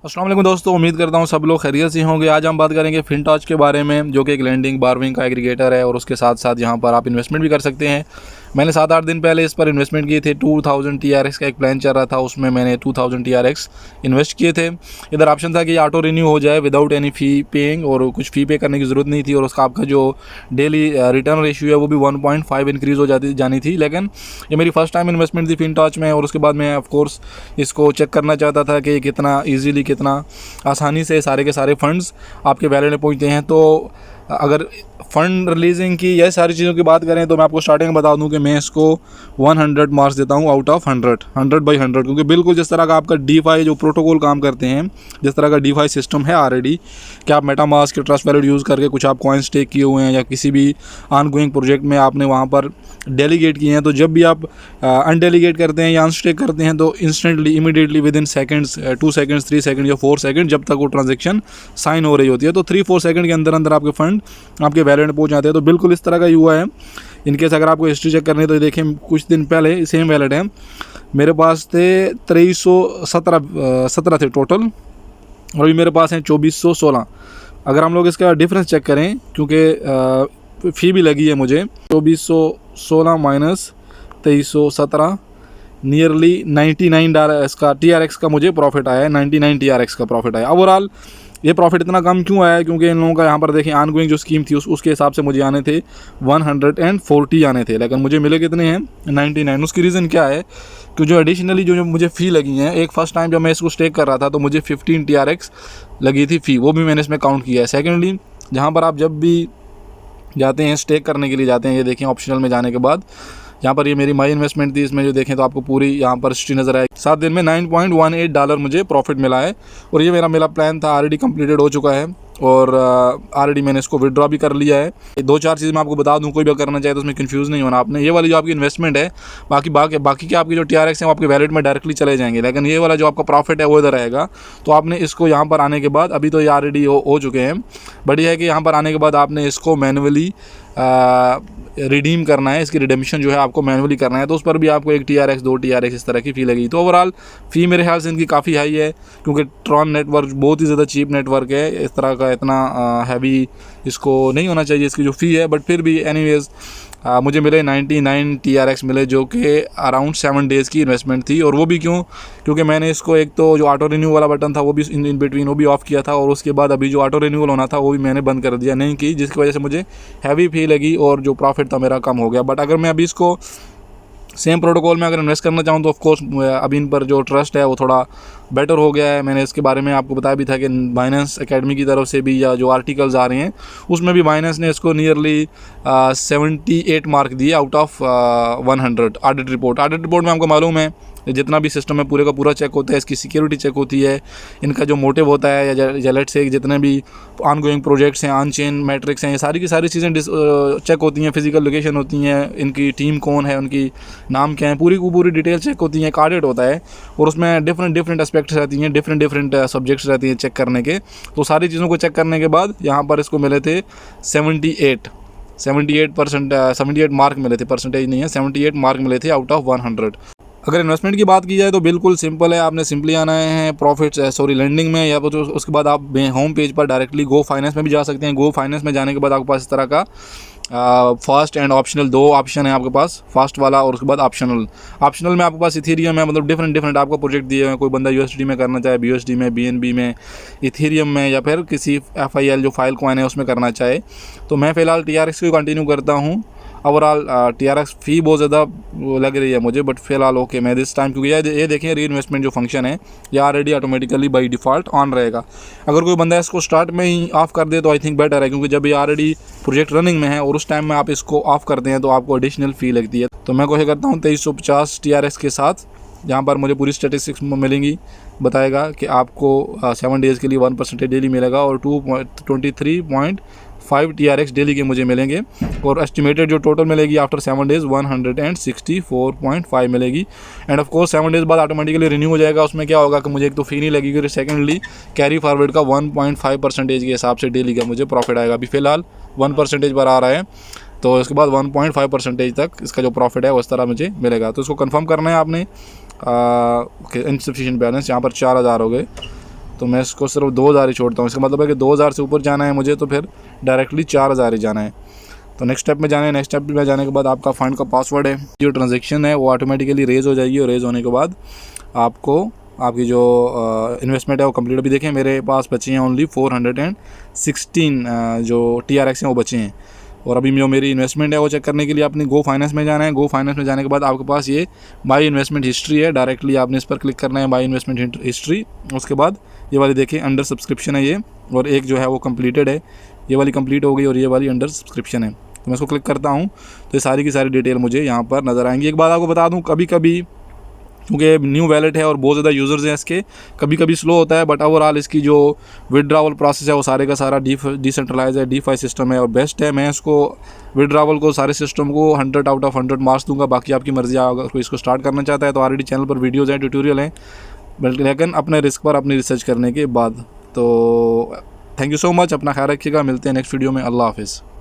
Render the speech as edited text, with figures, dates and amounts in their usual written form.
अस्सलाम वालेकुम दोस्तों, उम्मीद करता हूँ सब लोग खैरियत से होंगे। आज हम बात करेंगे फिनटॉच के बारे में, जो कि एक लेंडिंग बारविंग का एग्रीगेटर है और उसके साथ साथ यहाँ पर आप इन्वेस्टमेंट भी कर सकते हैं। मैंने 7-8 दिन पहले इस पर इन्वेस्टमेंट किए थे। 2000 TRX का एक प्लान चल रहा था, उसमें मैंने 2000 TRX इन्वेस्ट किए थे। इधर ऑप्शन था कि ऑटो रिन्यू हो जाए विदाउट एनी फ़ी पेइंग, और कुछ फ़ी पे करने की ज़रूरत नहीं थी, और उसका आपका जो डेली रिटर्न रेशियो है वो भी 1.5 इंक्रीज़ हो जानी थी। लेकिन ये मेरी फर्स्ट टाइम इन्वेस्टमेंट थी फिनटॉच में, और उसके बाद मैं ऑफ कोर्स इसको चेक करना चाहता था कि कितना ईजीली, कितना आसानी से सारे के सारे फंड्स आपके वैलेट में पहुंचते हैं। तो अगर फ़ंड रिलीजिंग की यह सारी चीज़ों की बात करें तो मैं आपको स्टार्टिंग में बता दूं कि मैं इसको 100 मार्क्स देता हूं आउट ऑफ 100/100, क्योंकि बिल्कुल जिस तरह का आपका डीफाई जो प्रोटोकॉल काम करते हैं, जिस तरह का डीफाई सिस्टम है ऑलरेडी कि आप मेटामास्क के ट्रस्ट वैलेट यूज़ करके कुछ आप कॉइन स्टेक किए हुए हैं या किसी भी ऑनगोइंग प्रोजेक्ट में आपने वहाँ पर डेलीगेट किए हैं, तो जब भी आप अनडेलीगेट करते हैं या अनस्टेक करते हैं तो instantly, immediately, with in seconds, 2 seconds, 3 second या 4 सेकेंड, जब तक वो ट्रांजेक्शन साइन हो रही होती है, तो 3-4 सेकेंड के अंदर अंदर आपके फंड आपके वैलेट में पहुंच जाते हैं। तो बिल्कुल इस तरह का हुआ है। इनकेस अगर आपको हिस्ट्री चेक करनी है तो देखें, कुछ दिन पहले सेम वैलेट है, मेरे पास थे 2317 थे टोटल, और अभी मेरे पास हैं 2416। अगर हम लोग इसका डिफरेंस चेक करें, क्योंकि फ़ी भी लगी है मुझे, 2416 माइनस 2317, नियरली $99 इसका TRX का मुझे प्रॉफिट आया है। 99 TRX का प्रॉफिट आया। ओवरऑल ये प्रॉफिट इतना कम क्यों आया है? क्योंकि इन लोगों का यहाँ पर देखें ऑनगोइंग जो स्कीम थी उसके हिसाब से मुझे आने थे 140 आने थे, लेकिन मुझे मिले कितने हैं? 99। उसकी रीज़न क्या है कि जो एडिशनली जो मुझे फ़ी लगी हैं, एक फ़र्स्ट टाइम जब मैं इसको स्टेक कर रहा था तो मुझे 15 TRX लगी थी फ़ी, वो भी मैंने इसमें काउंट किया है। सेकेंडली, जहाँ पर आप जब भी जाते हैं स्टेक करने के लिए जाते हैं, ये देखें ऑप्शनल में जाने के बाद यहाँ पर ये मेरी माई इन्वेस्टमेंट थी, इसमें जो देखें तो आपको पूरी यहाँ पर हिस्ट्री नज़र आएगी। 7 दिन में $9.18 मुझे प्रॉफिट मिला है, और ये मेरा प्लान था ऑलरेडी कंप्लीटेड हो चुका है, और ऑलरेडी मैंने इसको विड्रॉ भी कर लिया है। 2-4 चीज़ मैं आपको बता दूं, कोई भी करना चाहे तो उसमें कंफ्यूज नहीं होना आपने। ये वाली जो आपकी इन्वेस्टमेंट है, बाकी के आपकी जो TRX हैं वो आपके वैलेट में डायरेक्टली चले जाएंगे, लेकिन ये वाला जो आपका प्रॉफिट है वो इधर रहेगा। तो आपने इसको यहाँ पर आने के बाद, अभी तो ये ऑलरेडी हो चुके हैं, बट ये है कि यहाँ पर आने के बाद आपने इसको मैनुअली रिडीम करना है। इसकी रिडेम्पशन जो है आपको मैनुअली करना है, तो उस पर भी आपको 1 TRX 2 TRX इस तरह की फ़ी लगी। तो ओवरऑल फ़ी मेरे ख्याल से इनकी काफ़ी हाई है, क्योंकि ट्रॉन नेटवर्क बहुत ही ज़्यादा चीप नेटवर्क है। इस तरह का इतना हैवी इसको नहीं होना चाहिए इसकी जो फ़ी है, बट फिर भी एनीवेज़ मुझे मिले 99 TRX मिले, जो कि अराउंड 7 डेज़ की इन्वेस्टमेंट थी। और वो भी क्योंकि मैंने इसको एक तो जो ऑटो रिन्यू वाला बटन था वो भी इन बिटवीन वो भी ऑफ़ किया था, और उसके बाद अभी जो ऑटो रिन्यूअल होना था वो भी मैंने बंद कर दिया, नहीं की, जिसकी वजह से मुझे हैवी फ़ी लगी और जो प्रॉफिट था मेरा कम हो गया। बट अगर मैं अभी इसको सेम प्रोटोकॉल में अगर इन्वेस्ट करना चाहूँ तो ऑफ कोर्स अभी इन पर जो ट्रस्ट है वो थोड़ा बेटर हो गया है। मैंने इसके बारे में आपको बताया भी था कि बाइनेंस एकेडमी की तरफ से भी, या जो आर्टिकल्स आ रहे हैं उसमें भी बाइनेंस ने इसको नियरली 78 मार्क दिए आउट ऑफ 100। ऑडिट रिपोर्ट में आपको मालूम है जितना भी सिस्टम है पूरे का पूरा चेक होता है, इसकी सिक्योरिटी चेक होती है, इनका जो मोटिव होता है, या लेट्स से जितने भी ऑनगोइंग प्रोजेक्ट्स हैं, ऑन चेन मैट्रिक्स हैं, ये सारी की सारी चीज़ें चेक होती हैं। फिजिकल लोकेशन होती हैं, इनकी टीम कौन है, उनकी नाम क्या है, पूरी की पूरी डिटेल चेक होती हैं। एक ऑडिट होता है और उसमें डिफरेंट एस्पेक्ट्स रहती हैं, डिफरेंट सब्जेक्ट्स रहती हैं चेक करने के। तो सारी चीज़ों को चेक करने के बाद यहाँ पर इसको मिले थे 78 मार्क मिले थे, परसेंटेज नहीं है, 78 मार्क मिले थे आउट ऑफ 100। अगर इन्वेस्टमेंट की बात की जाए तो बिल्कुल सिंपल है। आपने सिंपली आना है लेंडिंग में, या तो उसके बाद आप होम पेज पर डायरेक्टली गो फाइनेंस में भी जा सकते हैं। गो फाइनेंस में जाने के बाद आपके पास इस तरह का फास्ट एंड ऑप्शनल 2 ऑप्शन है आपके पास, फास्ट वाला और उसके बाद ऑप्शनल में आपके पास इथेरियम है, मतलब डिफरेंट आपको प्रोजेक्ट दिए हुए हैं। कोई बंदा USD में करना चाहे, BUSD में, BNB में, इथेरियम में, या फिर किसी FIL जो फाइल कॉइन है उसमें करना चाहे। तो मैं फ़िलहाल TRX को कंटिन्यू करता हूँ। ओवरऑल TRX फ़ी बहुत ज़्यादा लग रही है मुझे, बट फिलहाल ओके मैं दिस टाइम, क्योंकि ये देखें री इन्वेस्टमेंट जो फंक्शन है ये already automatically by default on रहेगा। अगर कोई बंदा इसको स्टार्ट में ही ऑफ़ कर दे तो आई थिंक बेटर है, क्योंकि जब ये ऑलरेडी प्रोजेक्ट रनिंग में है और उस टाइम में आप इसको ऑफ़ करते हैं तो आपको एडिशनल फ़ी लगती है। तो मैं कोशिश करता हूँ 2350 TRX के साथ, जहाँ पर मुझे पूरी स्टेटिस्टिक्स मिलेंगी, बताएगा कि आपको 7 डेज़ के लिए 1% डेली मिलेगा, और 23.5 TRX डेली के मुझे मिलेंगे, और एस्टिमेटेड जो टोटल मिलेगी आफ्टर 7 डेज़ 164.5 मिलेगी। एंड ऑफ कोर्स 7 डेज़ बाद ऑटोमेटिकली रिन्यू हो जाएगा। उसमें क्या होगा कि मुझे एक तो फ़ी नहीं लगेगी, और सेकेंडली कैरी फॉरवर्ड का 1.5% के हिसाब से डेली का मुझे प्रॉफिट आएगा। अभी फ़िलहाल 1% पर आ रहा है, तो इसके बाद 1.5% तक इसका जो प्रॉफिट है उस तरह मुझे मिलेगा। तो इसको कंफर्म करना है आपने। इनसफिशिएंट बैलेंस यहाँ पर 4000 हो गए, तो मैं इसको सिर्फ 2000 ही छोड़ता हूँ। इसका मतलब है कि 2000 से ऊपर जाना है मुझे तो फिर डायरेक्टली 4000 ही जाना है। तो नेक्स्ट स्टेप में जाना है। नेक्स्ट स्टेप में जाने के बाद आपका फंड का पासवर्ड है, जो ट्रांजेक्शन है वो ऑटोमेटिकली रेज़ हो जाएगी, और रेज़ होने के बाद आपको आपकी जो इन्वेस्टमेंट है वो कंप्लीट। अभी देखें मेरे पास बचे हैं ओनली 416 जो TRX हैं वो बचे हैं। और अभी जो मेरी इन्वेस्टमेंट है वो चेक करने के लिए आपने गो फाइनेंस में जाना है। गो फाइनेंस में जाने के बाद आपके पास ये बाई इन्वेस्टमेंट हिस्ट्री है, डायरेक्टली आपने इस पर क्लिक करना है, बाई इन्वेस्टमेंट हिस्ट्री। उसके बाद ये वाली देखिए अंडर सब्सक्रिप्शन है ये, और एक जो है वो कंप्लीटेड है, ये वाली कंप्लीट हो गई और ये वाली अंडर सब्सक्रिप्शन है। तो मैं इसको क्लिक करता हूँ तो ये सारी की सारी डिटेल मुझे यहाँ पर नज़र आएंगी। एक बात आपको बता दूँ, कभी कभी क्योंकि न्यू वैलेट है और बहुत ज़्यादा यूज़र्स हैं इसके, कभी कभी स्लो होता है, बट ओवरऑल इसकी जो विड्रावल प्रोसेस है वो सारे का सारा डिसेंट्रलाइज है, DeFi सिस्टम है और बेस्ट है। मैं इसको विड्रावल को सारे सिस्टम को 100 आउट ऑफ 100 मार्क्स दूंगा। बाकी आपकी मर्ज़ी, अगर कोई इसको स्टार्ट करना चाहता है तो ऑलरेडी चैनल पर वीडियोज़ हैं, ट्यूटोरियल हैं, बल्कि लेकिन अपने रिस्क पर अपनी रिसर्च करने के बाद। तो थैंक यू सो मच, अपना ख्याल रखिएगा, मिलते हैं नेक्स्ट वीडियो में। अल्लाह हाफिज़।